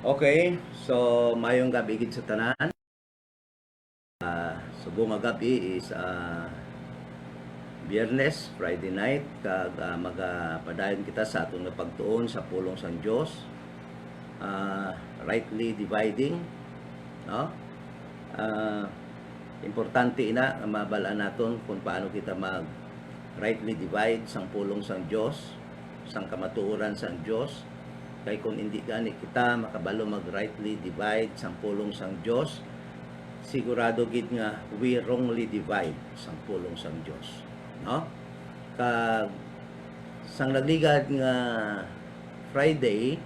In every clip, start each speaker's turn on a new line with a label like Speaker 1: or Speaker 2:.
Speaker 1: Okay, so mayong gabi gid sa tanan. Subong nga gabi is Biyernes, Friday night kag magapadayon kita sa atong pagtuon sa pulong sang Dios. Rightly dividing, no? Ah, Importante ina nga mabalaan naton kung paano kita mag rightly divide sang pulong sang Dios, sang kamatuoran sang Dios. Kay kung hindi gani kita makabalo mag rightly divide sang pulong sang Dios, sigurado gid nga we wrongly divide sang pulong sang Dios, no? Kag sang nagligad nga Friday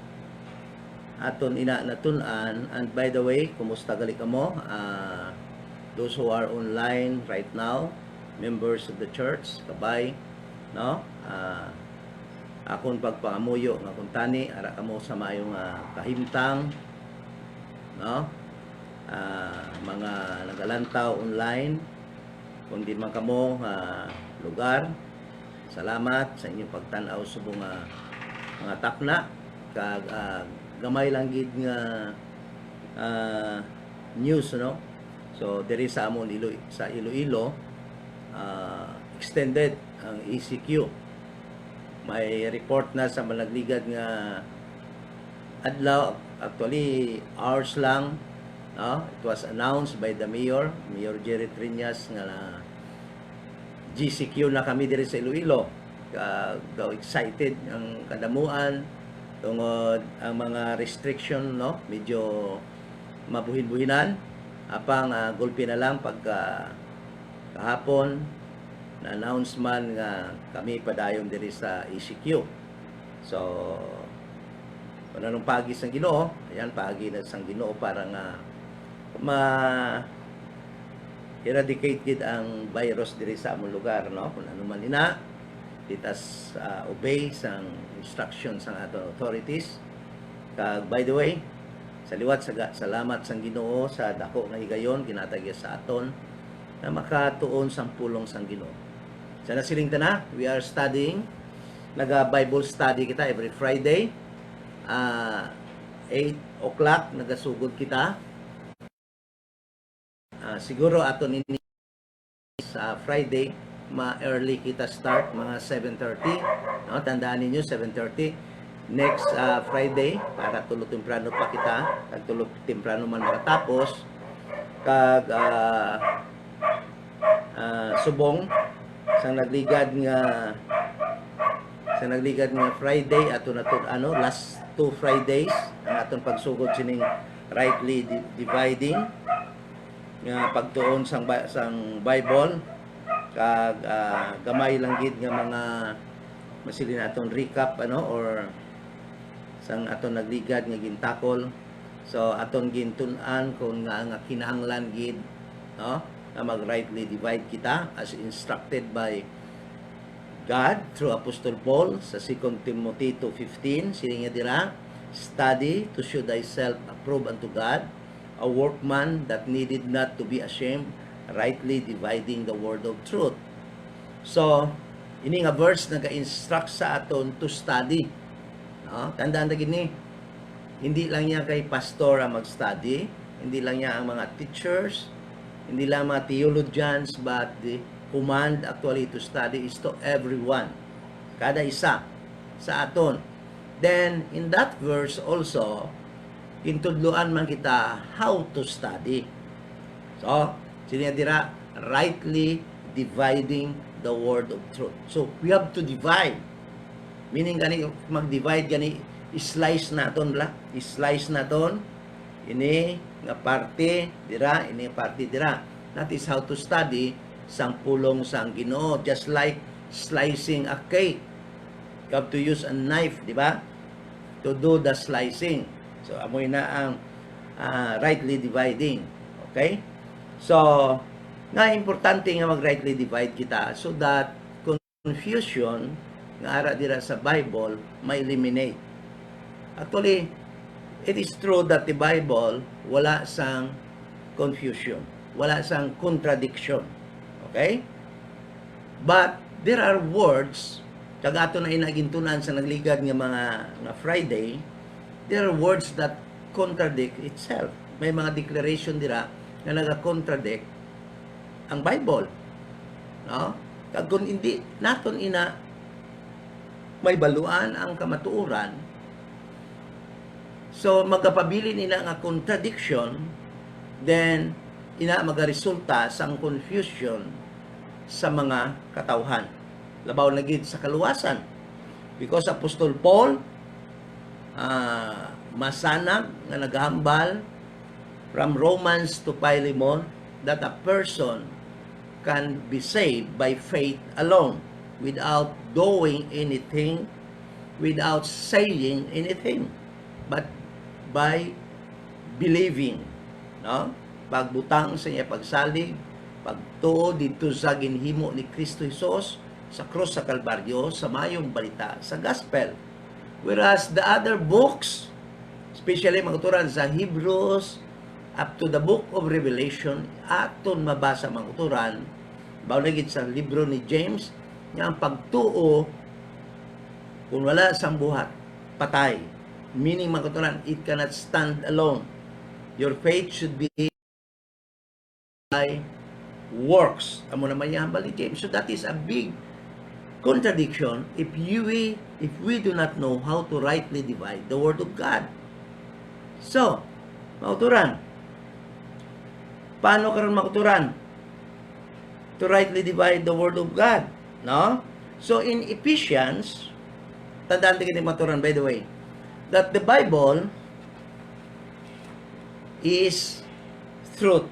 Speaker 1: aton ina natun-an. And by the way, kumusta gali kamo? Those who are online right now, members of the church, kabay, no? Akon pagpaamuyo nga kung tani ara kamo sa mayong kahimtang, no? Mga nagalantaw online, kung di man kamo lugar, salamat sa inyong pagtanaw subong mga takna kag gamay lang gid nga news, no? So diri sa amon sa Iloilo, extended ang ECQ. May report na sa malagligad nga adlaw, actually hours lang, no? It was announced by the Mayor Jerry Triñas nga GCQ na kami diri sa Iloilo. Daw excited ang kadamuan tungod ang mga restriction, no? Medyo mabuhin-buhinan. Apang gulpi na lang pagka kahapon na announcement nga kami padayon diri sa ECQ. So nung pagi sang Ginoo, ayan pagi na sang Ginoo para nga eradicate gid ang virus diri sa among lugar, no? Kung ano man ina, titas obey sang instructions sang ato authorities. Kag by the way, sa liwat salamat sang Ginoo sa dako nga higayon ginatagya sa aton na makatuon sang pulong sang Ginoo. Sa nasiling tana, we are studying, naga-Bible study kita every Friday. 8 o'clock nagasugod kita. Siguro aton ini sa Friday ma-early kita start mga 7:30, no? Tandaan ninyo 7:30 next Friday para tulo temprano pa kita, kag tulo temprano man makatapos kag subong sang nagligad nga Friday aton last 2 Fridays ang aton pagsugod sining rightly dividing nga pagtuon sang Bible kag gamay lang gid nga mga masilin aton recap, or sang aton nagligad nga gintakol. So aton gintun-an kung nga kinahanglan gid, no, na mag rightly divide kita as instructed by God through Apostle Paul sa 2 Timothy 2:15. Sininga dira, study to show thyself approved unto God, a workman that needed not to be ashamed, rightly dividing the word of truth. So ini nga verse nag-instruct sa aton to study, no? Tandaan na gini, hindi lang niya kay pastor ang mag-study, hindi lang niya ang mga teachers, hindi lang mga theologians, but the command actually to study is to everyone, kada isa sa aton. Then in that verse also intudluan man kita how to study. So sinadira rightly dividing the word of truth. So we have to divide, meaning gani mag-divide gani slice naton ini nga parte dira, ini parte dira. That is how to study sang pulong sang Ginoo, just like slicing a cake. You have to use a knife, di ba, to do the slicing. So amoy na ang rightly dividing. Okay? So nga importante nga mag rightly divide kita so that confusion nga ara dira sa Bible may eliminate. Actually, it is true that the Bible wala sang confusion, wala sang contradiction. Okay? But there are words, kag ato na inagintunan sa nagligad nga mga Friday, there are words that contradict itself. May mga declaration dira nga naga-contradict ang Bible. No? Kag kung hindi naton ina may baluan ang kamatuoran, so magapabilin ina nga contradiction, then ina magaresulta sang confusion sa mga katawhan. Labaw na gid sa kaluwasan. Because Apostol Paul masanag nga naghambal from Romans to Philemon that a person can be saved by faith alone without doing anything, without saying anything, but by believing. No? Pagbutang sa iya pagsalig, pagtuo dito sa ginhimo ni Kristo Jesus sa krus sa Kalbaryo, sa mayong balita, sa gospel. Whereas the other books, especially mga turan sa Hebrews, up to the book of Revelation, aton mabasa mga turan, baulagit sa libro ni James, nga ang pagtuo, kung wala sang buhat, patay. Meaning mga turan, it cannot stand alone. Your faith should be by works. Amo naman yung hambal ni James. So that is a big contradiction if we do not know how to rightly divide the Word of God. So, mauturan. Paano karon mauturan to rightly divide the Word of God? No? So, in Ephesians, tandaan din maturan, by the way, that the Bible is truth.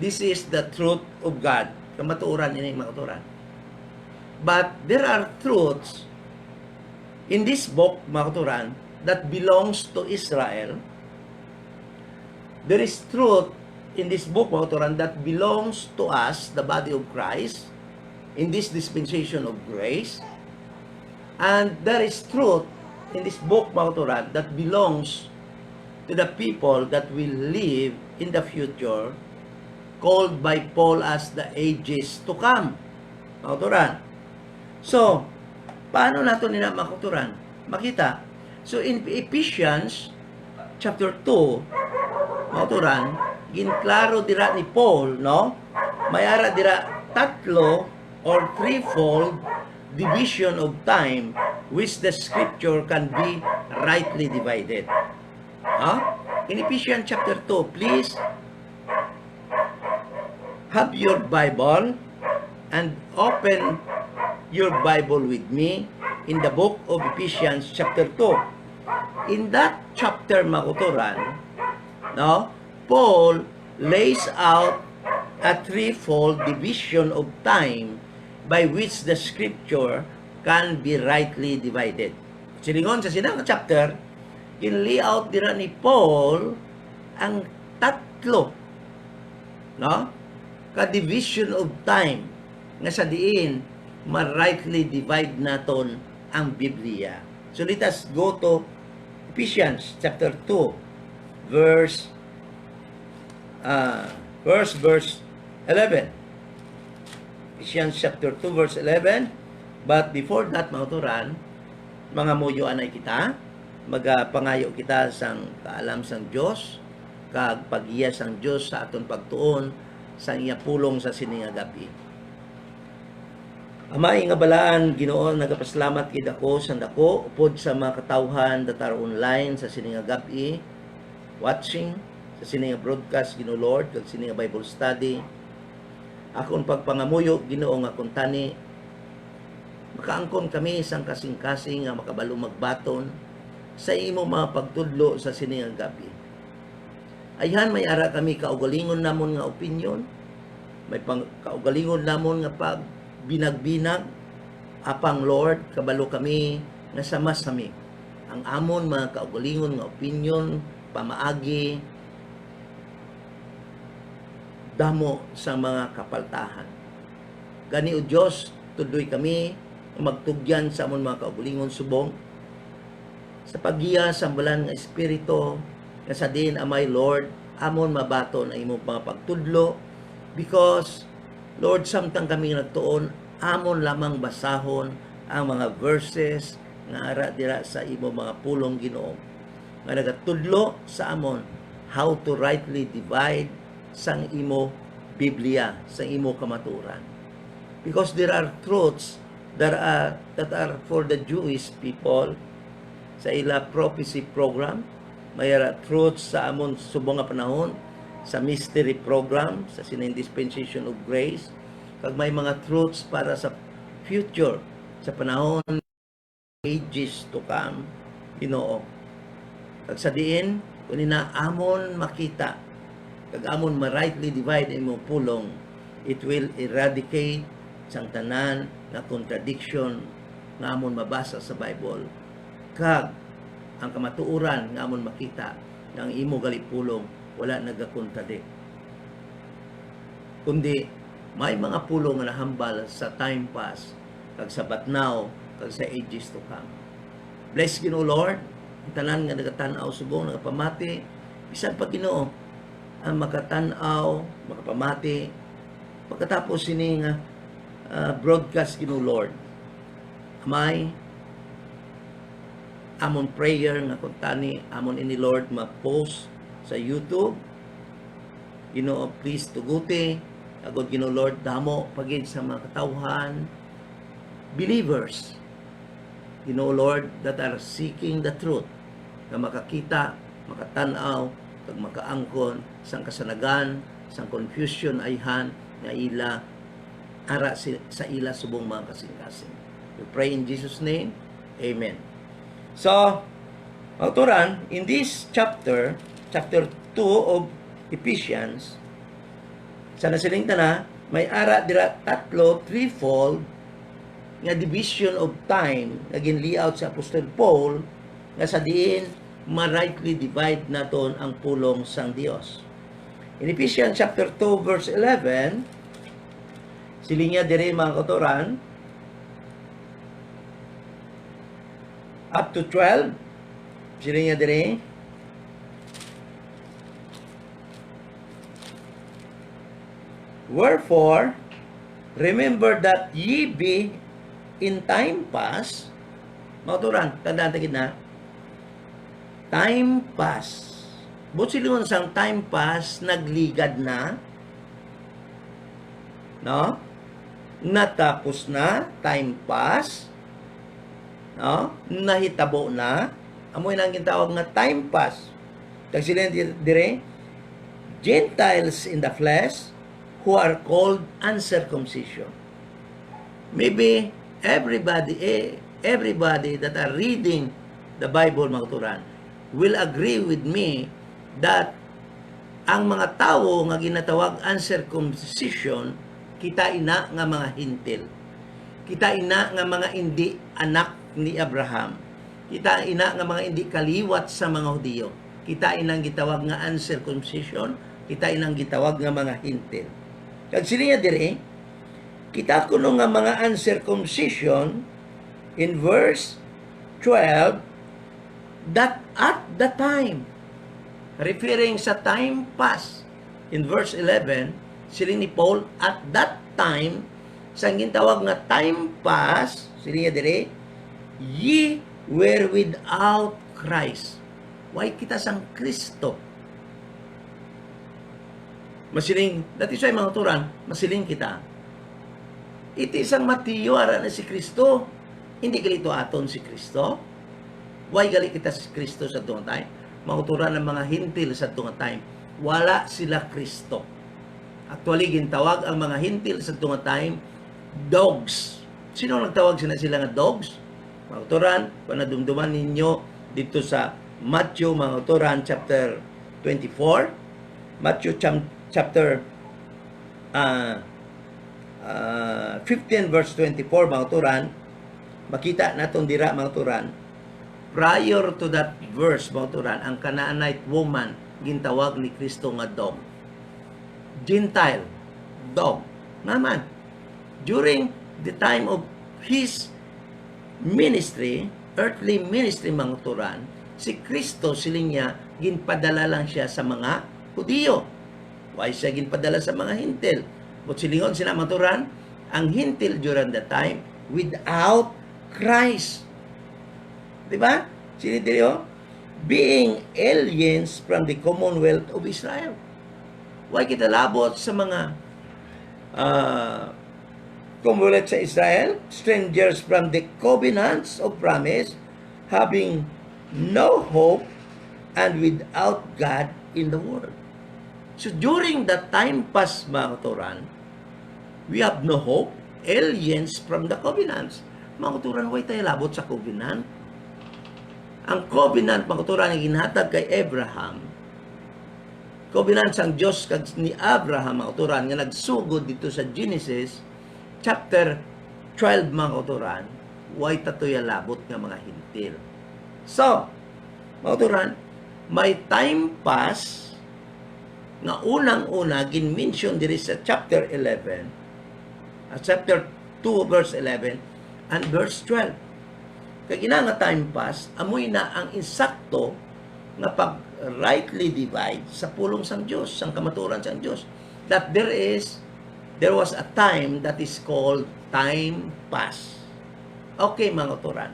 Speaker 1: This is the truth of God. Kamatuoran ini maturan. But there are truths in this book, maturan, that belongs to Israel. There is truth in this book, maturan, that belongs to us, the body of Christ, in this dispensation of grace. And there is truth in this book, maturan, that belongs to the people that will live in the future, called by Paul as the ages to come. Maturan. So, paano nato nila makuturan? Makita. So, in Ephesians chapter 2, maturan, ginklaro dira ni Paul, no? Mayara dira tatlo or threefold division of time which the scripture can be rightly divided. In Ephesians chapter 2, please have your Bible and open your Bible with me in the book of Ephesians chapter 2. In that chapter, makuturan, no, Paul lays out a threefold division of time by which the scripture can be rightly divided. Silingon sa sinang chapter, in-layout dira ni Paul ang tatlo, no, ka-division of time nga sa diin ma-rightly divide naton ang Biblia. So let us go to Ephesians chapter 2 verse 11. Ephesians chapter 2 verse 11. But before that, mga turan, mga muyoan ay kita, magapangayo kita sang kaalam sang Dios, kag paghiya sang Dios sa aton pagtuon sa iya pulong sa sininga gabi. Amay nga balaan, Ginoo, nagapaslamat kid ako sa dako upod sa mga katawhan that are online sa sininga gabi, watching sa sininga broadcast, Ginoo Lord, kag sininga Bible study. Akong pagpangamuyo, Ginoo, nga kung tani makaangkon kami isang kasing-kasing nga makabalo magbaton sa imo mga pagtudlo sa sininga gabi. Ayhan may ara kami kaugalingon namon nga opinion, may kaugalingon namon nga pag binag-binag, apang Lord, kabalo kami nga sama-sami. Ang amon mga kaugalingon nga opinion, pamaagi, damo sa mga kapaltahan. Gani o Diyos, tuloy kami magtugyan sa amon mga kaugalingon subong, sa paggiya sa bulan nga Espiritu, nga sa din amay Lord, amon mabaton ang imong mga pagtudlo, because Lord, samtang kami nagtuon, amon lamang basahon ang mga verses nga ara dira sa imo mga pulong Ginoo. nga nagatudlo sa amon how to rightly divide sang imo Biblia, sang imo kamaturan. Because there are truths that are for the Jewish people sa ila prophecy program, may truths sa amon subong nga panahon sa mystery program sa sinang dispensation of grace, kag may mga truths para sa future sa panahon ages to come, Ginoo. Kag sa diin kunin na amon makita kag amon ma-rightly divide imo pulong, it will eradicate sang tanan na contradiction nga amon mabasa sa Bible, kag ang kamatuoran nga amon makita nga ang imo galipulong wala nagakontradict, kundi may mga pulong nga nahambal sa time pass kag sa batnaw kag sa ages to come. Bless Ginoo Lord ang tanan nga nagatan-aw subong nagapamati, bisan pa Ginoo ang makatan-aw makapamati pagkatapos sini nga broadcast Ginoo Lord. May amon prayer nga kuntani amon ini Lord ma-post sa YouTube. Ginoo, please tuguti agod Ginoo Lord damo pagid sa mga katawhan believers, Ginoo Lord, that are seeking the truth, na makakita, makatanaw, kag makaangkon sang kasanagan, sang confusion ayhan nga ila ara sa ila subong mga kasing-kasing. We pray in Jesus' name. Amen. So, autoran, in this chapter 2 of Ephesians, sa nasiling na, may ara dira tatlo, threefold, nga division of time nga ginlayout sa Apostol Paul nga sa diin ma-rightly divide naton ang pulong sang Dios. In Ephesians chapter 2 verse 11, silinya dire mga kautoran, up to 12, silinya dire, wherefore, remember that ye be in time past, mga turan, tandaan tagid na, time past. But silingon sang time past, nagligad na, no? Natapos na, time past, no? Nahitabo na, amoy nang gintawag nga time past. Tag sila dire, Gentiles in the flesh, who are called uncircumcision. Maybe everybody that are reading the Bible, mga turan, will agree with me that ang mga tao nga ginatawag uncircumcision, kita ina nga mga hintil. Kita ina nga mga hindi anak ni Abraham. Kita ina nga mga hindi kaliwat sa mga Hudiyo. Kita inang gitawag nga uncircumcision, kita inang gitawag nga mga hintil. Kag sila dire, kita kuno nga mga uncircumcision in verse 12, that at the time, referring sa time past, in verse 11, sila ni Paul, at that time, sa gintawag nga time past, sila niya dire, ye were without Christ. Why kita sang Kristo? Masiling, dati siya mga turan, masiling kita. Iti isang Matiyo, ara na si Kristo. Hindi galito aton si Kristo. Why gali kita si Kristo sa tunga time? Mauturan ng mga hintil sa tunga time. Wala sila Kristo. Actually, gintawag ang mga hintil sa tunga time, dogs. Sino nagtawag sila nga dogs? Mauturan, panadumduman ninyo dito sa Matthew, mauturan, chapter 24. Matthew chapter 15 verse 24, mga turan, makita naton dira mga turan, prior to that verse, mga turan, ang Canaanite woman gintawag ni Kristo nga dog. Gentile dog. Naman, during the time of his ministry, earthly ministry, mga turan, si Kristo siling niya ginpadala lang siya sa mga Hudiyo. Why siya ginpadala sa mga hintil? But silingon sila maturan, ang hintil during the time without Christ. Diba? Sinitiri, being aliens from the Commonwealth of Israel. Why kita labot sa mga Commonwealth sa Israel, strangers from the covenants of promise, having no hope and without God in the world. So during that time pas, mga katuran, we have no hope, aliens from the covenants. Mga katuran, why tayo labot sa covenant? Ang covenant, mga katuran, ay ginhatag kay Abraham. Covenant sang Diyos ni Abraham, mga katuran, nga nagsugod dito sa Genesis chapter 12, mga katuran, why tatoy labot nga mga hintil. So, mga katuran, may time pass nga unang-una gin-mention diri sa chapter 11, chapter 2 verse 11 and verse 12. Kaya nga time pass, amoy na ang insakto nga pag rightly divide sa pulong sang Diyos, sang kamaturan sang Diyos. That there was a time that is called time pass. Okay, mga turan.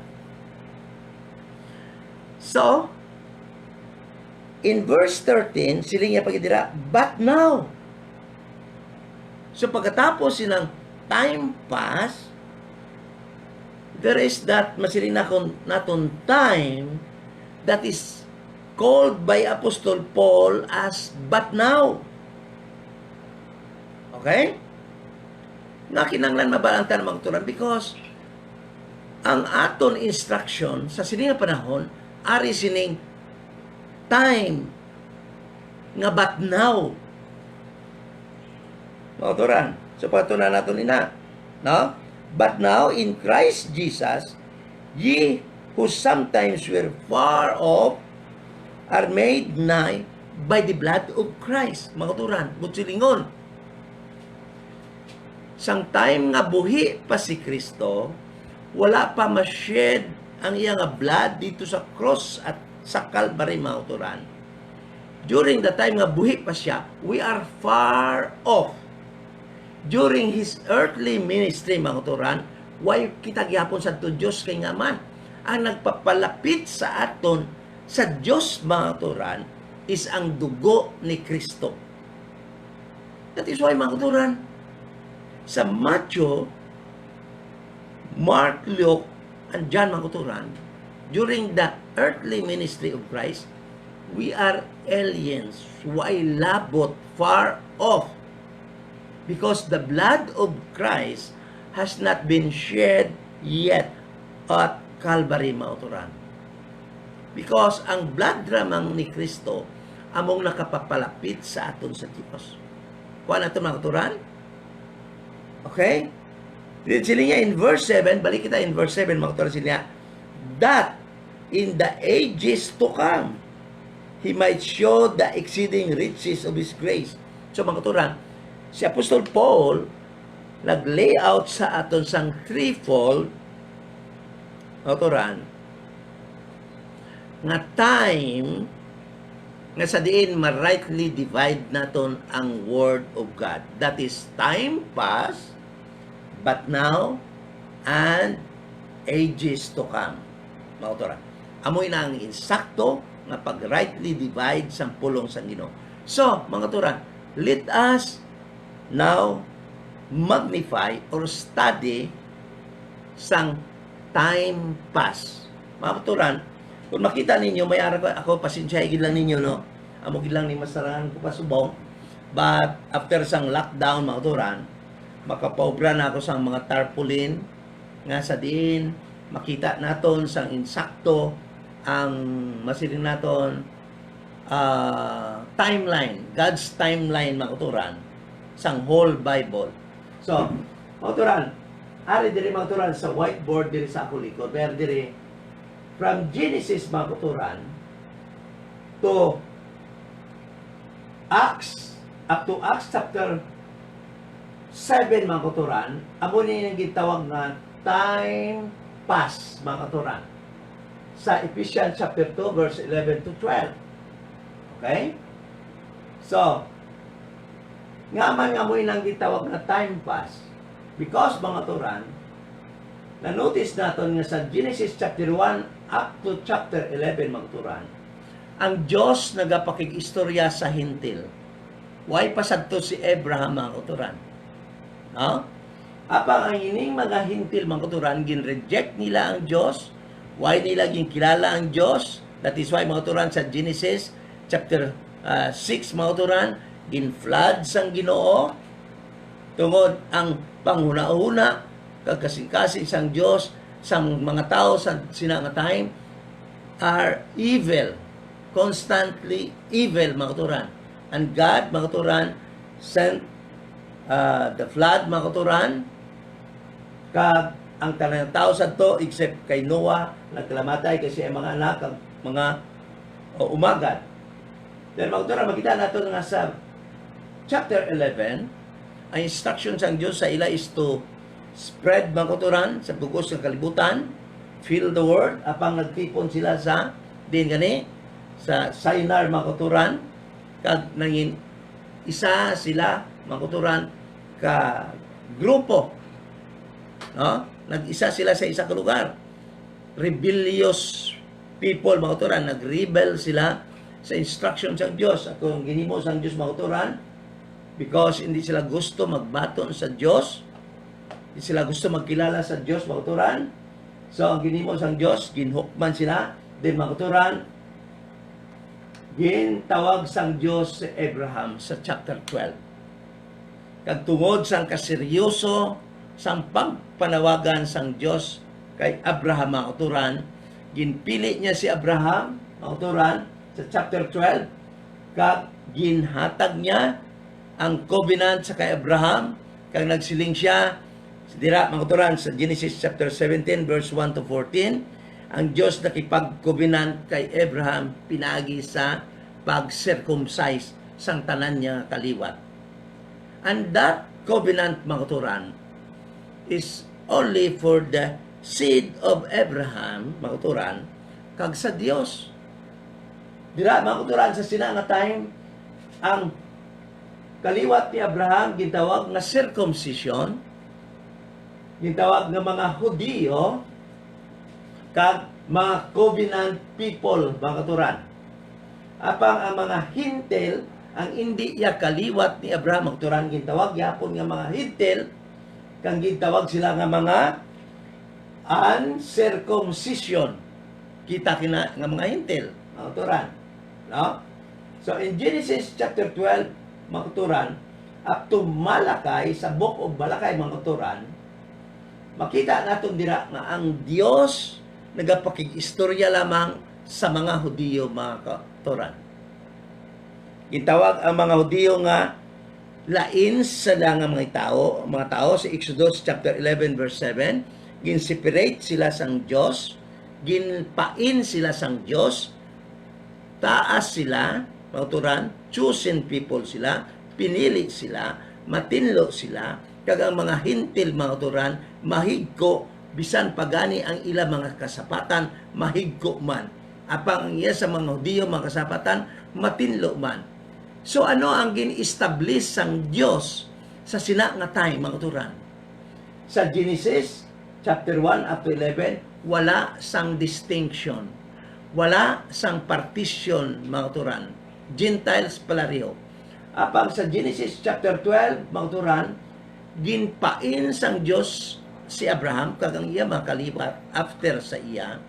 Speaker 1: So, in verse 13, sila nga pagidira, but now. So, pagkatapos silang time pass, there is that masiling naton time that is called by Apostle Paul as but now. Okay? Nakinanglan mabalantan mga turan because ang aton instruction sa sining panahon ari sining time nga but now. Mga turan, so patunan naton ina, no? But now in Christ Jesus, ye who sometimes were far off are made nigh by the blood of Christ. Mga turan, butsilingon. Sang time nga buhi pa si Kristo, wala pa ma-shed ang iyang blood dito sa cross at sa Calvary, mga turan. During the time nga buhi pa siya, we are far off. During his earthly ministry, mga turan, why kita gyapon sa Diyos kay nga man. Ang nagpapalapit sa aton sa Diyos, mga turan, is ang dugo ni Kristo. That is why, mga turan, sa Matthew, Mark, Luke, and John, mga turan, during the earthly ministry of Christ, we are aliens. Why labot, far off? Because the blood of Christ has not been shed yet at Calvary, mga turan. Because ang blood ramang ni Kristo among nakapapalapit sa aton sa Diyos. Kuha na ito, mga turan? Okay? Dito sila niya in verse 7, balik kita in verse 7, mga turan sila niya, that in the ages to come, He might show the exceeding riches of His grace. So, mga turan, si Apostol Paul nag-layout sa aton sang threefold autoran nga time nga sa diin ma-rightly divide naton ang Word of God. That is time past, but now, and ages to come. Mga autoran. Amoy na ang insakto nga pag-rightly divide sa pulong sang Ginoo. So, mga autoran, let us now magnify or study sang time pass. Mga katuran, kung makita ninyo, may araw ako, pasensyahin lang ninyo, no? Amo lang ni masarahan ko pasubong. But after sang lockdown, mga katuran, makapaubra na ako sang mga tarpaulin nga sa diin, makita naton sang insakto ang masiling naton timeline, God's timeline, mga katuran, sang whole Bible. So, mga turan, ari diri mga turan sa whiteboard diri sa ako likod, pero diri from Genesis, mga turan, to Acts, up to Acts chapter 7, mga turan, amo ni yung gitawag na time pass, mga turan, sa Ephesians chapter 2 verse 11 to 12. Okay? So, nga man nga mo nang gitawag na time pass. Because, mga turan, na-notice natin nga sa Genesis chapter 1 up to chapter 11, mga turan, ang Diyos nagapakig-istorya sa hintil. Why pasadto si Abraham mga kauturan? No? Apang ang ining mga hintil mga kauturan, gin-reject nila ang Diyos. Why nila ginkilala ang Diyos? That is why mga kauturan sa Genesis chapter 6 mga kauturan, gin-flood sang Ginoo tungod ang panghuna-huna kagkasing-kasing sang Diyos sang mga tao sa sina nga time are evil, constantly evil mga kauturan. And God mga kauturan sent the flood mga kauturan, kag ang tanang tao sa to except kay Noah nagkalamatay kasi ang mga anak ang mga umagad. Then mga kauturan, makita nato nga sa chapter 11, ang instruction sa Diyos sa ila is to spread mga kauturan sa bugos ng kalibutan, fill the world, apang nagtipon sila sa din gani sa Shinar mga kauturan, kag nangin isa sila mga kauturan ka grupo, no? Nag-isa sila sa isa ka lugar. Rebellious people mga kauturan, nag-rebel sila sa instruction sa Diyos. At kung ginimo sa Diyos mga kauturan, because hindi sila gusto magbaton sa Diyos, hindi sila gusto magkilala sa Diyos mga kauturan, so ang ginimo sa Diyos, ginhukman sila. Then mga kauturan, gintawag sang Diyos si Abraham sa chapter 12. Kag tungod sang kaseryoso sang pagpanawagan sang Diyos kay Abraham mga kauturan, ginpili niya si Abraham mga kauturan sa chapter 12, kag ginhatag niya ang covenant sa kay Abraham, kag nagsiling siya dira mga kauturan sa Genesis chapter 17 verse 1 to 14, ang Diyos nakipag-covenant kay Abraham pinagi sa pag-circumcise sang tanan niya kaliwat. And that covenant mga kauturan is only for the seed of Abraham mga kauturan kag sa Dios. Dira mga kauturan sa sina nga time, ang kaliwat ni Abraham gitawag nga circumcision, gitawag nga mga Hudiyo, kag mga covenant people mga kauturan. Apang ang mga hintil, ang hindi ya kaliwat ni Abraham mga kauturan, gitawag yapon nga mga hintil, kang gitawag sila nga mga uncircumcision. Kita kina nga mga hintil mga kauturan, no? So in Genesis chapter 12 mga kauturan, up to Malakay, sa book of Malakay mga kauturan, makita natin dira nga ang Dios nagapakig-istorya lamang sa mga Hudiyo mga kauturan. Gitawag ang mga Hudiyo nga lain sa nga mga tao sa Exodus chapter 11 verse 7, gin-separate sila sang Dios, ginpain sila sang Dios, taas sila mga kauturan, chosen people sila, pinili sila, matinlo sila, kag ang mga hintil mga kauturan, mahigko, bisan pagani ang ila mga kasapatan, mahigko man. Apang ang iya sa mga Hudiyo mga kasapatan, matinlo man. So ano ang gin-establish sang Dios sa sina nga time mga kauturan? Sa Genesis chapter 1 up to 11, wala sang distinction. Wala sang partition mga kauturan. Gentiles palareo. Apang sa Genesis chapter 12 mga kauturan, ginpain sang Dios si Abraham kag ang iya makaliwat after sa iya,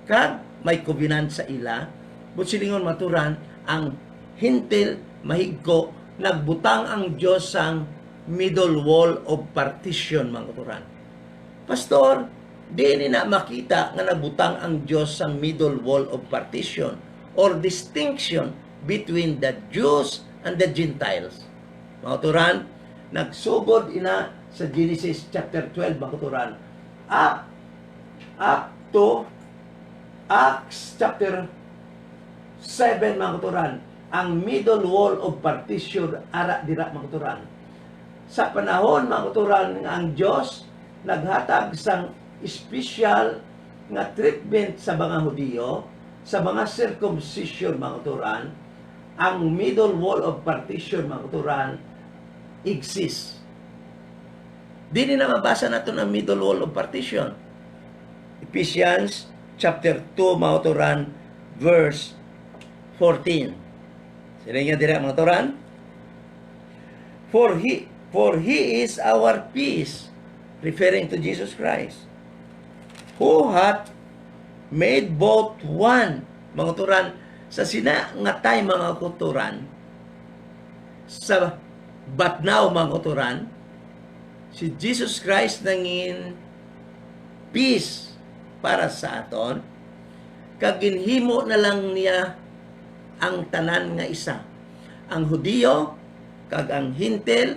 Speaker 1: kag may covenant sa ila, but silingon maturan ang hintil mahigko, nagbutang ang Dios sang middle wall of partition mga kauturan. Pastor, di ni na makita nga nagbutang ang Dios sang middle wall of partition or distinction between the Jews and the Gentiles. Mga kauturan, nagsugod ina sa Genesis chapter 12 mga kauturan, up to Acts chapter 7 mga kauturan, ang middle wall of partition ara dira mga kauturan. Sa panahon mga kauturan nga ang Dios naghatag sang special nga treatment sa mga Hudiyo, sa mga circumcision mga kauturan, ang middle wall of partition mga kauturan exists. Di na mabasa natin ang middle wall of partition. Ephesians chapter 2 mga kauturan verse 14. Sila nga dira mga turan. For he is our peace, referring to Jesus Christ, who hath made both one, mga turan, sa sina nga tay mga kuturan, sa batnaw mga kuturan, si Jesus Christ nangin peace para sa aton, kag ginhimo na lang niya ang tanan nga isa. Ang Hudiyo kag ang Hintil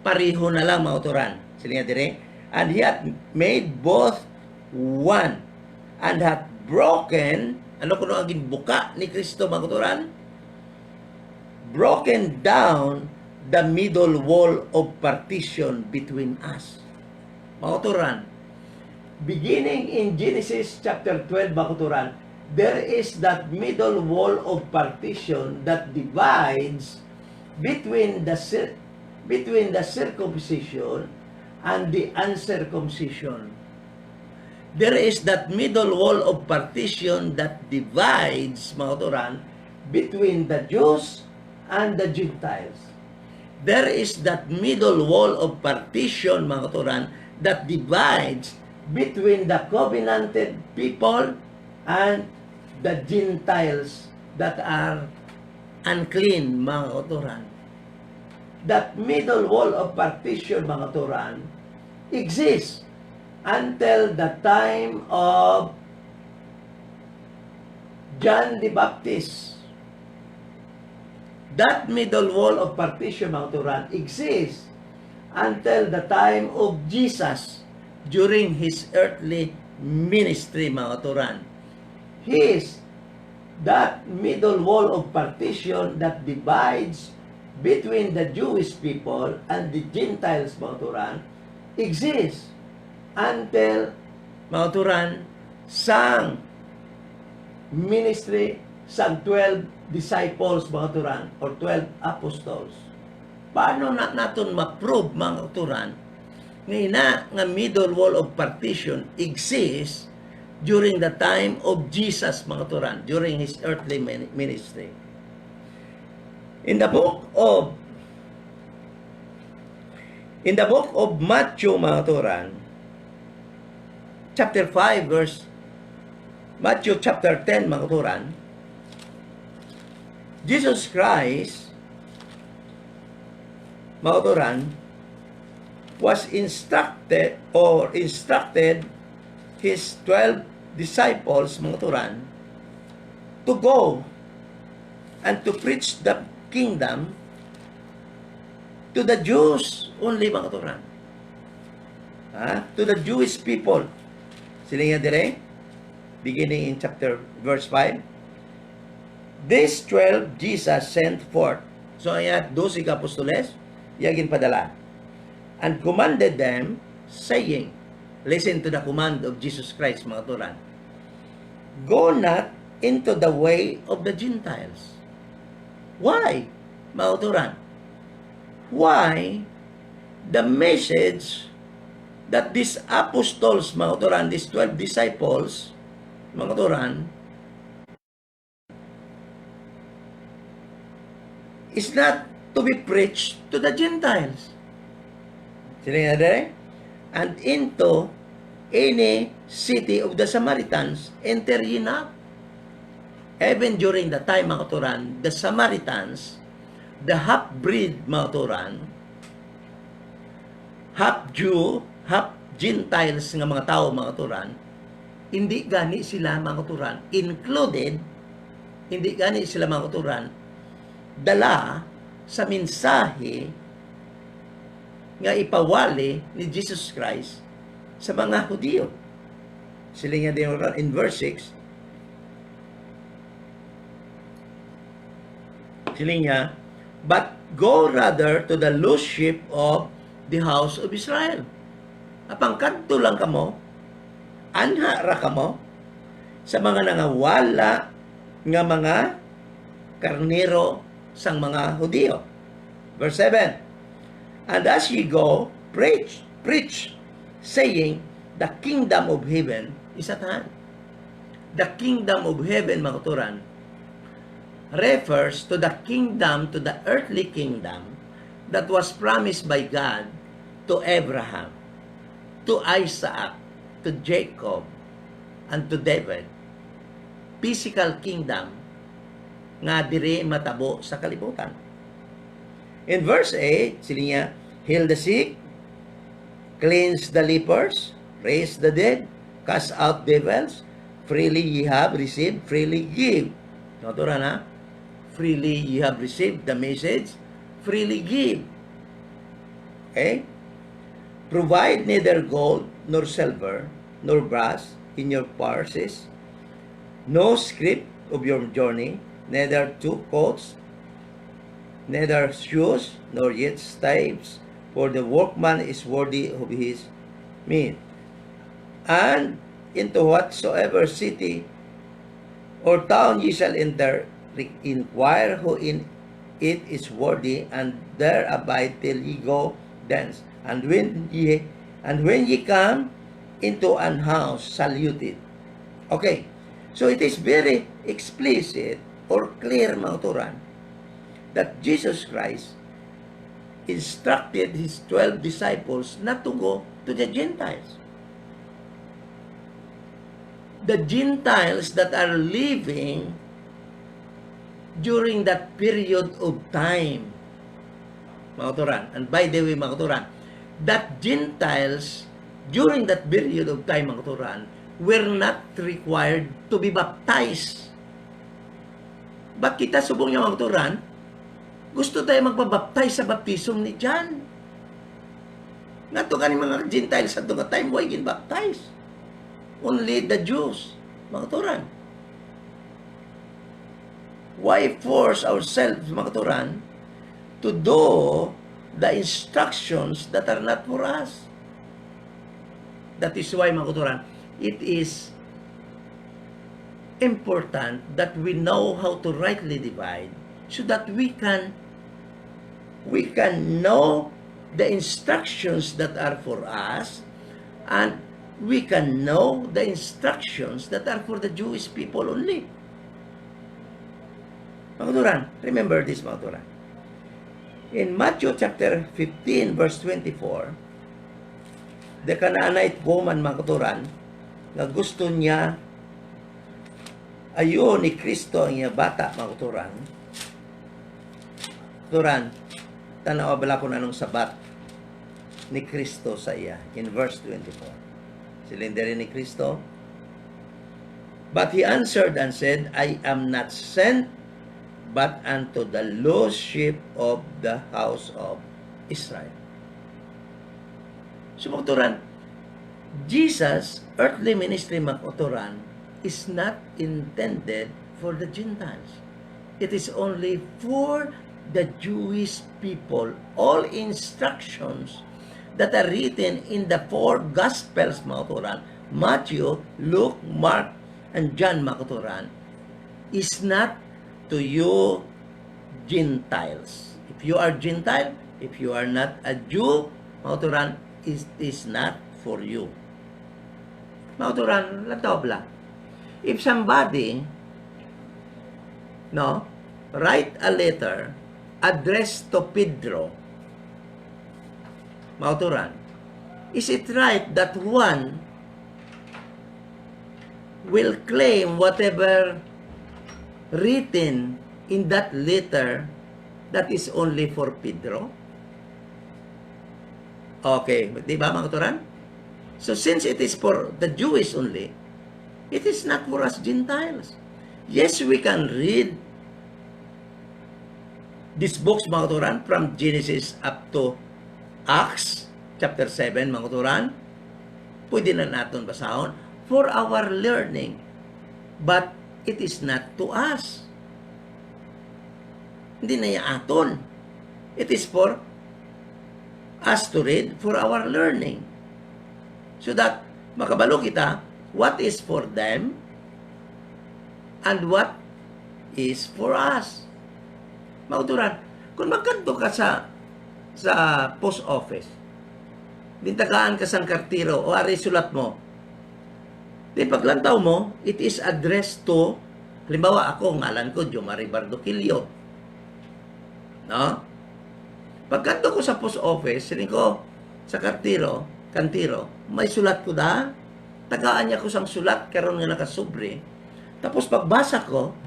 Speaker 1: pareho na lang mga uturan. Sila nga dire, and he hath made both one, and hath broken, ano kuno ang ginbuka ni Kristo mga uturan? Broken down the middle wall of partition between us. Mga uturan, beginning in Genesis chapter 12, mga uturan, there is that middle wall of partition that divides between the circumcision and the uncircumcision. There is that middle wall of partition that divides, mga uturan, between the Jews and the Gentiles. There is that middle wall of partition, mga uturan, that divides between the covenanted people and the Gentiles that are unclean, mga uturan. That middle wall of partition, mga uturan, exists until the time of John the Baptist. That middle wall of partition, mga uturan, exists until the time of Jesus during his earthly ministry, mga uturan. His that middle wall of partition that divides between the Jewish people and the Gentiles, mga uturan, exists until, mga uturan, sang ministry sang 12 disciples, mga uturan, or 12 apostles. Paano naton ma-prove, mga uturan, nga middle wall of partition exists during the time of Jesus, mga uturan, during his earthly ministry? In the book of Matthew, mga uturan, chapter 5, Matthew chapter 10, mga uturan, Jesus Christ, mga uturan, was instructed his 12 disciples, mga uturan, to go and to preach the kingdom to the Jews only, mga uturan. To the Jewish people. Sila nga dire, beginning in verse 5. These 12 Jesus sent forth. So ayan, 12 apostoles, yagin padala. And commanded them, saying, listen to the command of Jesus Christ, mga uturan. Go not into the way of the Gentiles. Why, mga uturan? Why the message that these apostles, mga uturan, these 12 disciples, mga uturan, is not to be preached to the Gentiles. Sila nga dere? And into any city of the Samaritans, enter ye not. Even during the time, mga uturan, the Samaritans, the half-breed, mga uturan, half-Jew, half-Gentiles nga mga tao, mga uturan, hindi gani sila, mga uturan, included, hindi gani sila, mga uturan, dala sa mensahe nga ipawali ni Jesus Christ sa mga Hudiyo. Sila nga din in verse 6, sila nga, but go rather to the lost sheep of the house of Israel. Apang kadto lang kamo, anha ra kamo sa mga nangawala nga mga karnero sang mga Hudiyo. Verse 7, and as ye go, preach, saying, the kingdom of heaven is at hand. The kingdom of heaven, mga uturan, refers to the kingdom, to the earthly kingdom that was promised by God to Abraham, to Isaac, to Jacob, and to David. Physical kingdom nga diri matabo sa kalibutan. In verse 8, sila niya, heal the sick, cleanse the lepers, raise the dead, cast out devils, freely ye have received, freely give. Notura na, freely ye have received the message, freely give. Okay? Provide neither gold, nor silver, nor brass in your purses, no scrip of your journey, neither two coats, neither shoes, nor yet staves, for the workman is worthy of his meat. And into whatsoever city or town ye shall enter, inquire who in it is worthy, and there abide till ye go thence. And when ye come into an house, salute it. Okay, so it is very explicit or clear, mga turan, that Jesus Christ instructed his 12 disciples not to go to the Gentiles. The Gentiles that are living during that period of time, mga turan. And by the way, mga turan, that Gentiles during that period of time, mga turan, were not required to be baptized. Ba't kita subong niya, mga turan, gusto tayo magbabaptize sa baptism ni John? Nga to kani mga Gentiles sa tunga time, why gin baptize? Only the Jews, mga turan. Why force ourselves, mga turan, to do the instructions that are not for us? That is why, mga turan, it is important that we know how to rightly divide so that we can know the instructions that are for us, and we can know the instructions that are for the Jewish people only. Mga turan, remember this, mga turan. In Matthew chapter 15, verse 24, the Canaanite woman, mga turan, na gusto niya ayo ni Kristo ang iya bata, mga turan. Turan, tanaw bala ko na nung sabat ni Kristo sa iya in verse 24. Silindari ni Kristo. But he answered and said, I am not sent but unto the lost sheep of the house of Israel. So, mga turan, Jesus' earthly ministry, mga turan, is not intended for the Gentiles. It is only for the Jewish people. All instructions that are written in the four Gospels, mga turan, Matthew, Luke, Mark, and John, mga turan, is not to you Gentiles. If you are Gentile, if you are not a Jew, mga turan, it is not for you. Mga turan, latobla. If somebody, write a letter addressed to Pedro, mga turan, is it right that one will claim whatever written in that letter that is only for Pedro? Okay, di ba, mga turan? So since it is for the Jewish only, it is not for us Gentiles. Yes, we can read these books, mga turan, from Genesis up to Acts chapter 7, mga turan. Pwede na natin basahon for our learning. But it is not to us. Hindi na yung aton. It is for us to read for our learning. So that makabalo kita what is for them and what is for us. Mauturan, kung magkanto ka sa post office, bintagaan ka sang kartiro o ari sulat mo, di paglantaw mo, it is addressed to Halimbawa, ako, ngalan ko, Jomari Bardoquillo. No? Pagkanto ko sa post office, sining ko sa kantiro, may sulat ko da, tagaan niya ko sang sulat, karon nga nakasubre. Tapos pagbasa ko,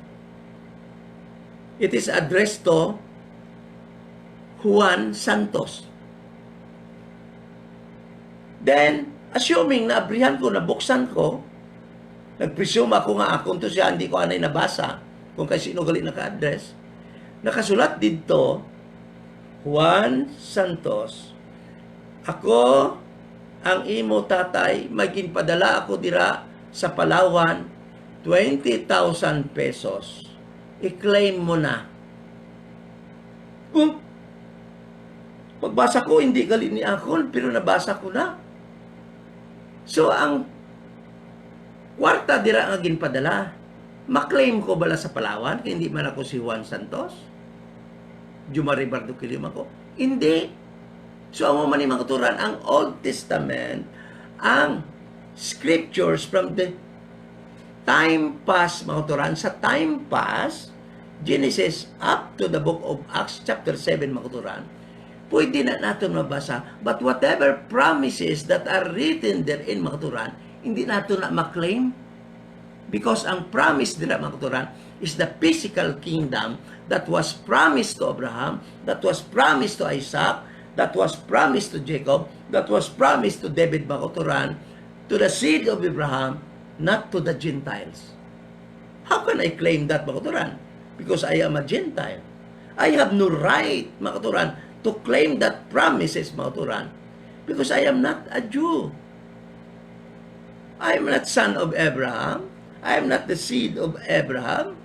Speaker 1: it is addressed to Juan Santos. Then, assuming na abrihan ko, nabuksan ko, nag-presume ako nga akong to siya, hindi ko anay nabasa, kung kay sino gali naka-address, nakasulat dito, Juan Santos, ako ang imo tatay, maging padala ako dira sa Palawan, 20,000 pesos. I-claim mo na. Pagbasa ko, hindi gali ni akon, pero nabasa ko na. So, ang kwarta dira nga ginpadala, maklaim ko bala sa Palawan, kaya hindi man ako si Juan Santos? Jomari Bardoquillo ako? Hindi. So, ang mga matuturan, ang Old Testament, ang scriptures from the time past, matuturan, sa time past, Genesis up to the book of Acts chapter 7, matuturan, pwede na natin mabasa, but whatever promises that are written therein, matuturan, hindi natin na maklaim, because ang promise nila, matuturan, is the physical kingdom that was promised to Abraham, that was promised to Isaac, that was promised to Jacob, that was promised to David, matuturan, to the seed of Abraham, not to the Gentiles. How can I claim that, matuturan? Because I am a Gentile. I have no right, matuturan, to claim that promises, matuturan, because I am not a Jew. I am not son of Abraham. I am not the seed of Abraham,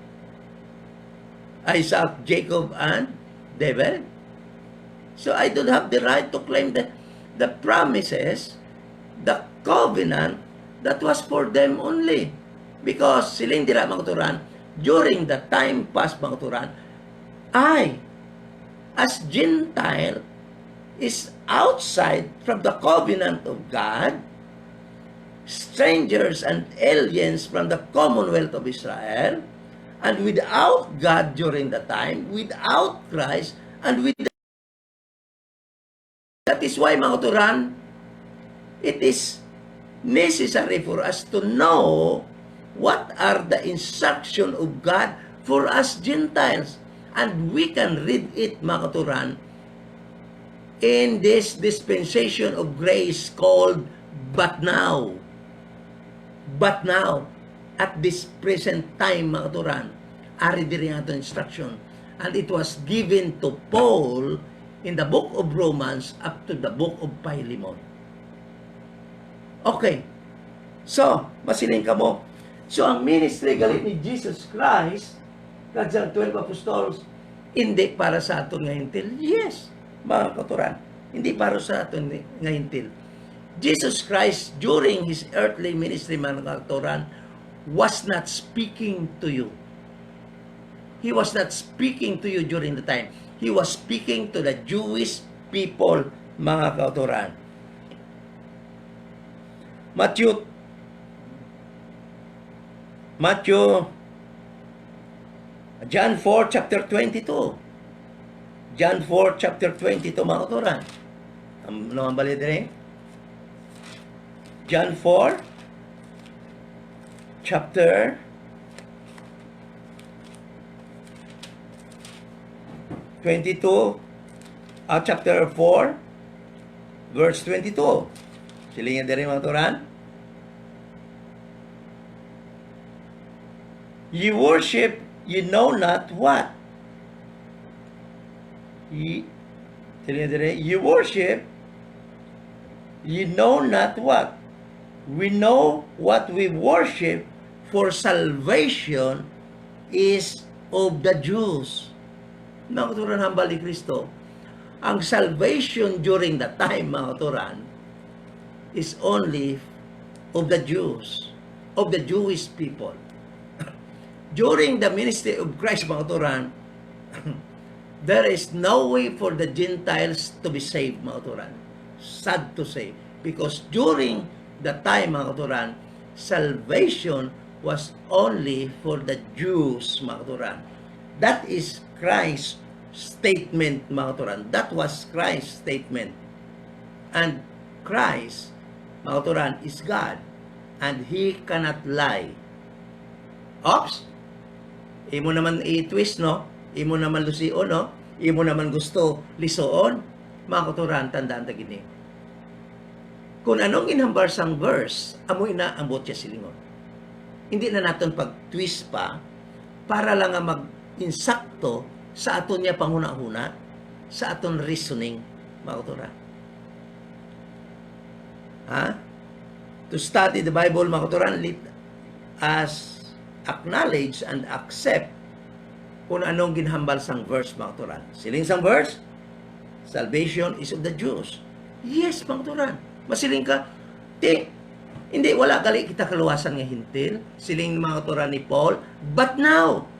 Speaker 1: Isaac, Jacob, and David. So I don't have the right to claim the promises, the covenant that was for them only. Because siling dira mangturan, during the time past mangturan, I, as Gentile, is outside from the covenant of God, strangers and aliens from the commonwealth of Israel, and without God during the time, without Christ, and with that is why, mga turan, it is necessary for us to know what are the instruction of God for us Gentiles. And we can read it, mga turan, in this dispensation of grace called but now. But now, at this present time, mga turan, ari diri nga ito instruction. And it was given to Paul in the book of Romans up to the book of Philemon. Okay. So, masiling ka mo. So, ang ministry galit ni Jesus Christ, kadyang 12 apostles, hindi para sa aton nga hintil. Yes, mga katuran. Hindi para sa aton nga hintil. Jesus Christ, during His earthly ministry, mga katuran, was not speaking to you. He was not speaking to you during the time. He was speaking to the Jewish people, mga kauturan. John 4, chapter 22. John 4, chapter 22, mga kauturan. Ano naman bali din? John 4, chapter 22, chapter 4, verse 22. Silingin din rin mga turan. You worship, you know not what. Silingin din rin. You worship, you know not what. We know what we worship, for salvation is of the Jews. Mga katuran, hambal ni Kristo, ang salvation during the time, mga katuran, is only of the Jews, of the Jewish people. During the ministry of Christ, mga katuran, there is no way for the Gentiles to be saved, mga katuran. Sad to say. Because during the time, mga katuran, salvation was only for the Jews, mga katuran. That is Christ's statement, mga katuran. That was Christ's statement. And Christ, mga katuran, is God. And He cannot lie. Ops! Imo naman i-twist, no? Imo naman lusion, no? Imo naman gusto lisuon. Mga katuran, tandaan ta gini. Kung anong inhambar sang verse, amoy na ang botya silingon. Hindi na natin pag-twist pa para lang nga mag-insakto sa aton niya panghuna-huna, sa aton reasoning, mga katuran. Ha? To study the Bible, mga katuran, as acknowledge and accept kung anong ginhambal sang verse, mga katuran. Siling sang verse, salvation is of the Jews. Yes, mga katuran. Masiling ka, hindi, wala gali kita kaluwasan nga hintil. Siling mga katuran ni Paul. But now,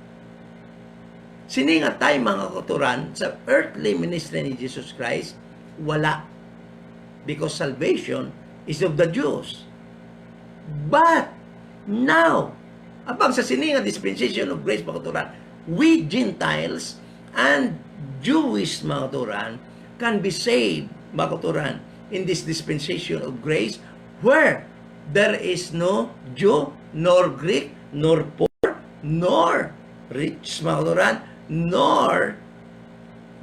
Speaker 1: sining nga tayo mga katuran sa earthly ministry ni Jesus Christ, wala. Because salvation is of the Jews. But now, abang sa sining nga dispensation of grace mga katuran, we Gentiles and Jewish mga katuran can be saved mga katuran in this dispensation of grace where there is no Jew, nor Greek, nor poor, nor rich, mga katuran, nor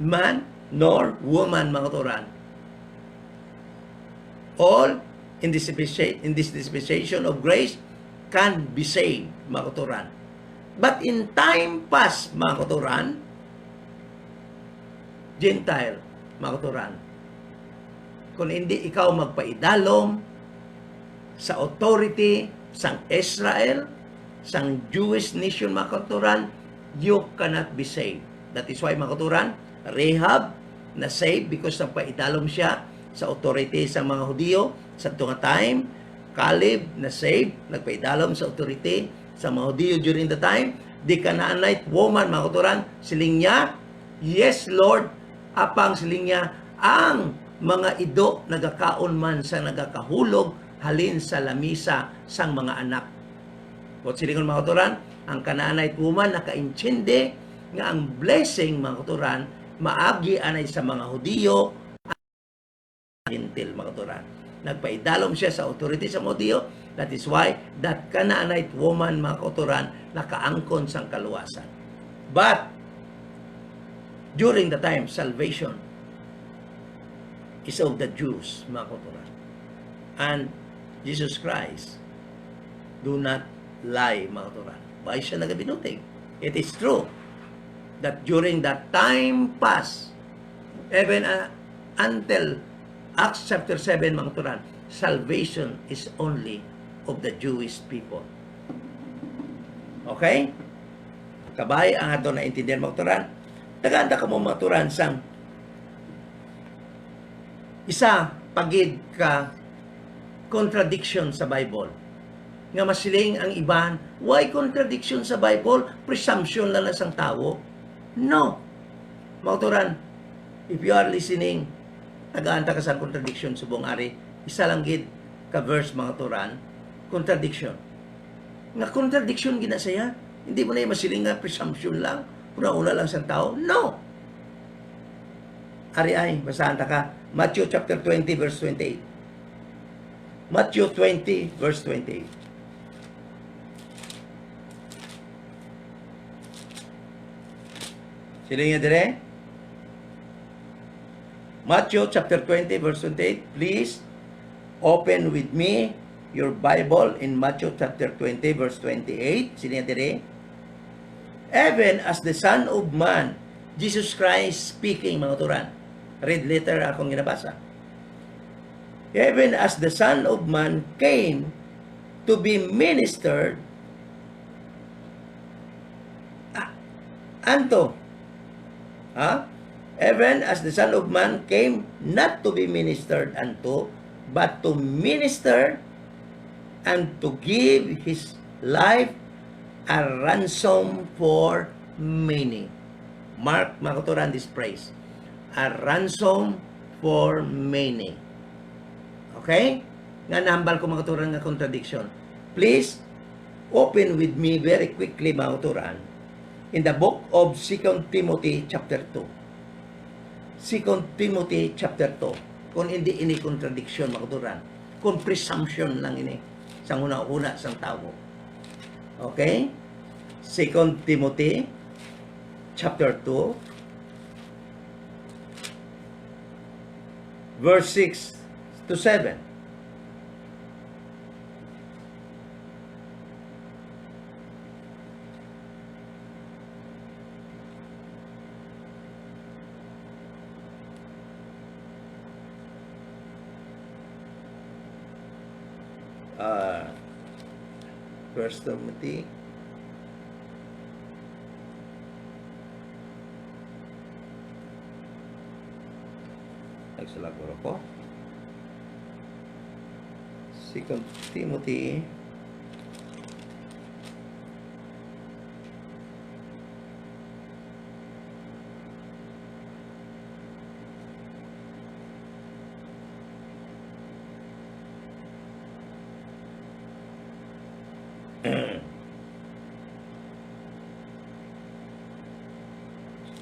Speaker 1: man, nor woman, mga katuran. All in this dispensation of grace can be saved, mga katuran. But in time past, mga katuran, Gentile, mga katuran, kung hindi ikaw magpaidalom sa authority sang Israel, sang Jewish nation, mga katuran, you cannot be saved. That is why, mga katuran, Rahab na saved because nagpaidalom siya sa authority sa mga Hudiyo sa tunga time. Caleb na saved, nagpaidalom sa authority sa mga Hudiyo during the time. The Canaanite woman, mga katuran, siling niya, yes Lord, apang siling niya, ang mga ido nagakaon man sa nagakahulog halin sa lamisa sang mga anak. Kung silingon mga katuran, ang Canaanite woman nakaintindi nga ang blessing, mga katuran, maagi anay sa mga Hudiyo at Gentil, mga katuran. Nagpaidalom siya sa authority sa mga Hudiyo. That is why that Canaanite woman, mga katuran, nakaangkon sang kaluwasan. But during the time, salvation is of the Jews, mga katuran. And Jesus Christ do not lie, mga katuran. Bakit siya nagabinuting? It is true that during that time past, even until Acts chapter 7, mga katuran, salvation is only of the Jewish people. Okay? Kabay ang ato na intindihan, mga katuran. Tagaanda ka mo, mga katuran, sang isa pagid ka contradiction sa Bible. Nga masiling ang iban, why contradiction sa Bible? Presumption lang sang tao? No. Mga katuran, if you are listening, tagaanta ka sa contradiction subong ari, isa lang gid ka verse, mga katuran, contradiction. Nga contradiction ginasaya, hindi mo na yung masiling nga presumption lang, una-una lang sang tao? No. Ari ay, basahan ta ka, Matthew chapter 20 verse 28. Matthew 20 verse 28. Sila niya dire? Matthew chapter 20 verse 28. Please open with me your Bible in Matthew chapter 20 verse 28. Sila niya dire? Even as the Son of Man, Jesus Christ speaking, mga turan. Read later akong ginabasa. Even as the Son of Man came to be ministered unto. Even as the Son of Man came not to be ministered unto, but to minister and to give His life a ransom for many. Mark, mga katuran, this phrase. A ransom for many. Okay? Nga nahambal ko, mga katuran, nga contradiction. Please, open with me very quickly, mga kauturan, in the book of 2 Timothy chapter 2. 2 Timothy chapter 2. Kung hindi ini contradiction, mga kauturan. Kung presumption lang ini. Sang una-una, sang tao. Okay? 2 Timothy chapter 2, verse 6 to 7. First Timothy nagsalaguro ko. 2 Timothy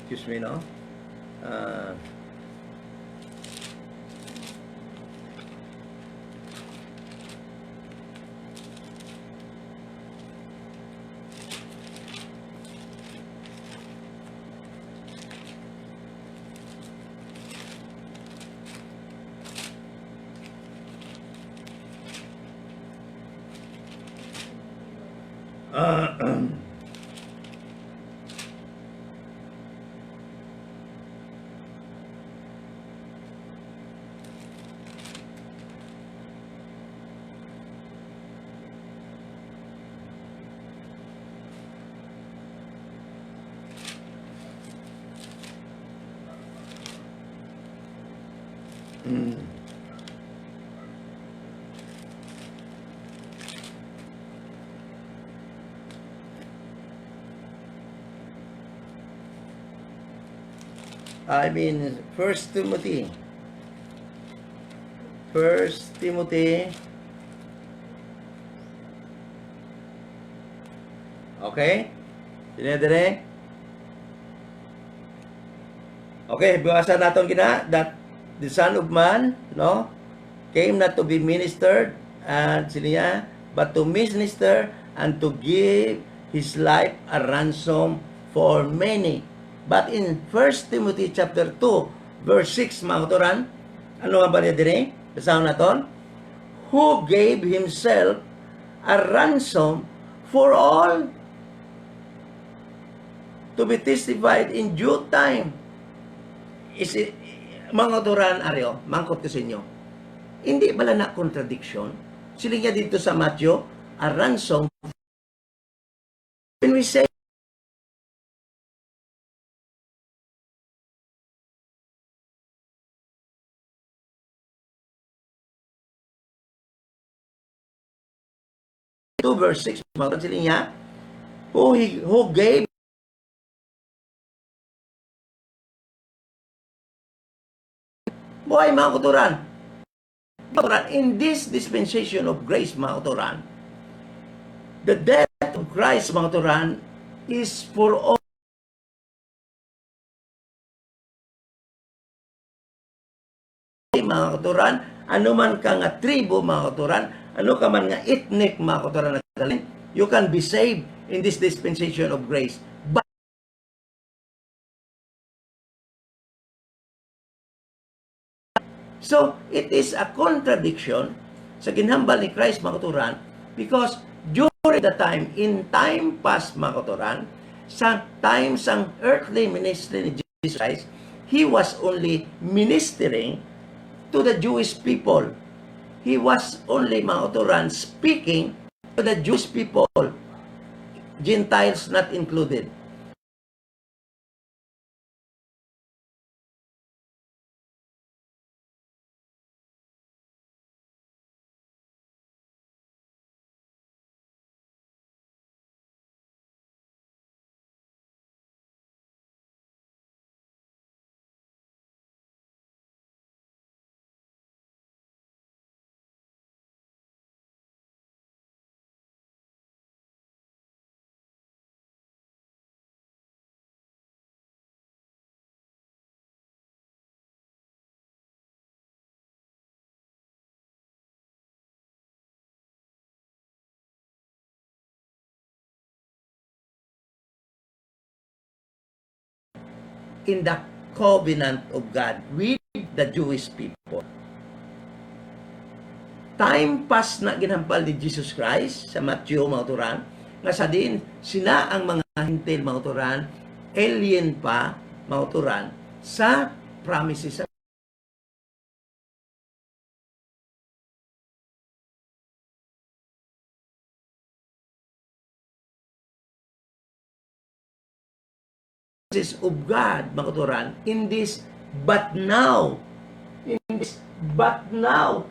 Speaker 1: excuse me, no? I mean, First Timothy. First Timothy. Okay? Dire-dire. Okay, bawasan natin gina that the Son of Man, no, came not to be ministered and siniya, but to minister and to give his life a ransom for many. But in 1 Timothy chapter 2, verse 6, mga kauturan, ano nga ba niya dire? Basahin natin. Who gave himself a ransom for all to be testified in due time. Is it, mga kauturan, Aryo, mangkot ko sa inyo. Hindi bala na contradiction? Sila niya dito sa Matthew, a ransom. When we say to verse 6, mga sila niya, who gave buhay, mga kauturan. In this dispensation of grace, mga kauturan, the death of Christ, mga kauturan, is for all, mga kauturan, ano man ka nga tribo, mga kauturan, ano ka man nga ethnic, mga kauturan, you can be saved in this dispensation of grace. But so, it is a contradiction sa ginhambal ni Christ, mga kauturan, because during the time, in time past, mga kauturan, sa time sang earthly ministry ni Jesus Christ, He was only ministering to the Jewish people. He was only, mga kauturan, speaking to the Jewish people, Gentiles not included. in the covenant of God with the Jewish people. Time pass na ginhampal ni Jesus Christ sa Matthew mga turan, nga sa din sina ang mga hintil mga turan, alien pa mga turan, sa promises sa of God mga turan, in this but now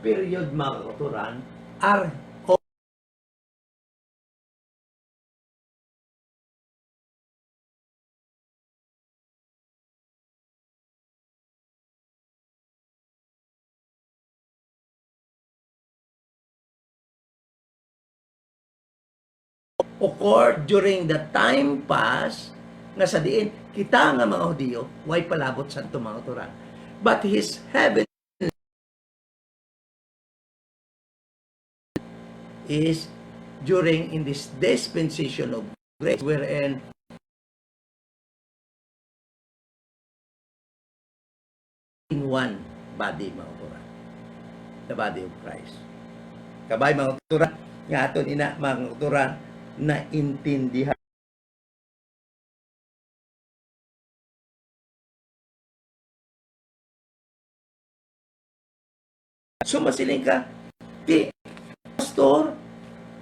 Speaker 1: period mga turan, are occurred during the time pass nga sa diin kita nga mga Hudiyo way palabot santo mga turan, but his heaven is during in this dispensation of grace wherein in one body mga turan, the body of Christ. Kabay mga turan nga aton ina mga turan na intindihan sumasiling ka di pastor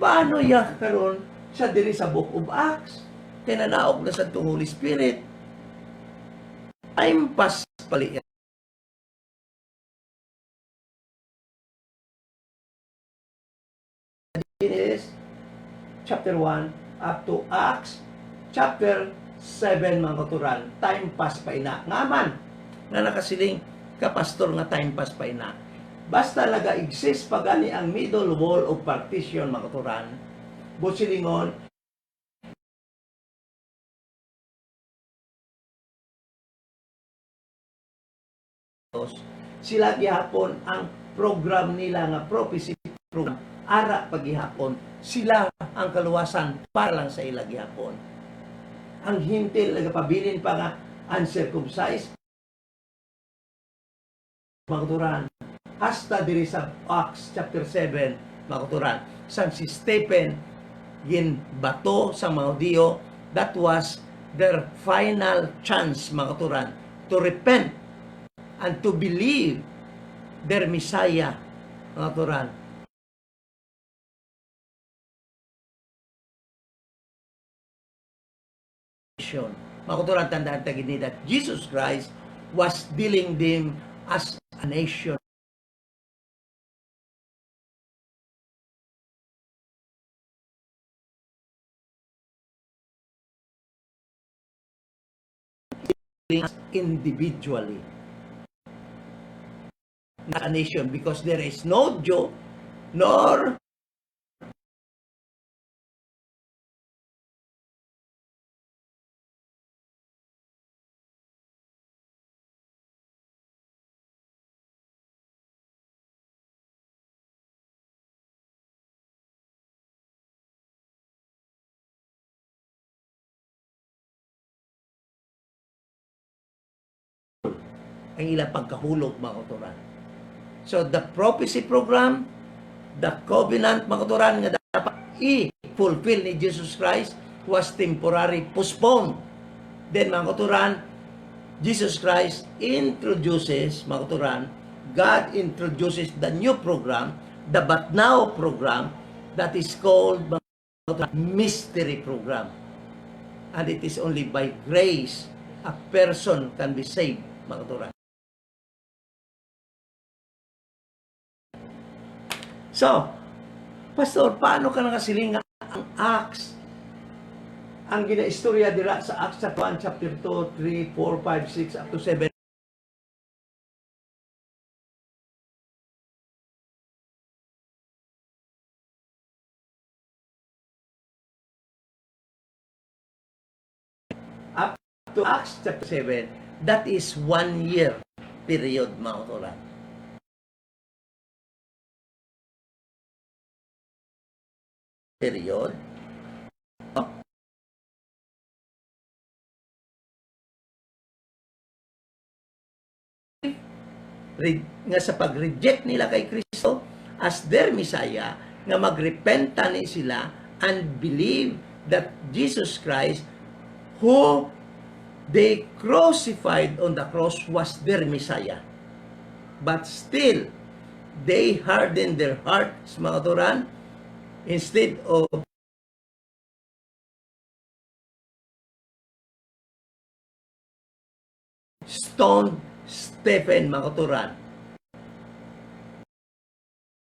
Speaker 1: paano ya karon sa diri sa Book of Acts tinanaog na sa Holy Spirit time pass pali is chapter 1 up to Acts chapter 7 mga katuran, time pass pa ina ngaman nga nakasiling kapastor nga time pass pa ina basta laga exist pagani ang middle wall of partition mga katuran busilingon sila gihapon ang program nila nga prophecy program ara paghihapon sila ang kaluwasan para lang sa ila gihapon. Ang hintil nagapabilin pa nga uncircumcised makuturan hasta diri sa Acts chapter 7 makuturan sang si Stephen gin bato sa mga Hudiyo, that was their final chance makuturan to repent and to believe their Messiah makuturan. Makuturan tandaan tagini that Jesus Christ was dealing them as a nation. Individually. Not a nation because there is no Jew nor ang ilang pagkahulog mga kauturan. So the prophecy program, the covenant mga kauturan nga dapat i-fulfill ni Jesus Christ was temporary postponed. Then mga kauturan, Jesus Christ introduces mga kauturan, God introduces the new program, the But Now program that is called mga kauturan, mystery program. And it is only by grace a person can be saved mga kauturan. So, Pastor, paano ka nakasiling ang Acts? Ang ginaistorya dira sa Acts chapter 1, chapter 2, 3, 4, 5, 6, up to 7. Up to Acts chapter 7, that is 1 year period, mga kautulan. Period. nga sa pag-reject nila kay Kristo as their Messiah, nga magrepenta ni sila and believe that Jesus Christ, who they crucified on the cross, was their Messiah. But still, they hardened their hearts, mga turan, instead of stoned Stephen, mga turan.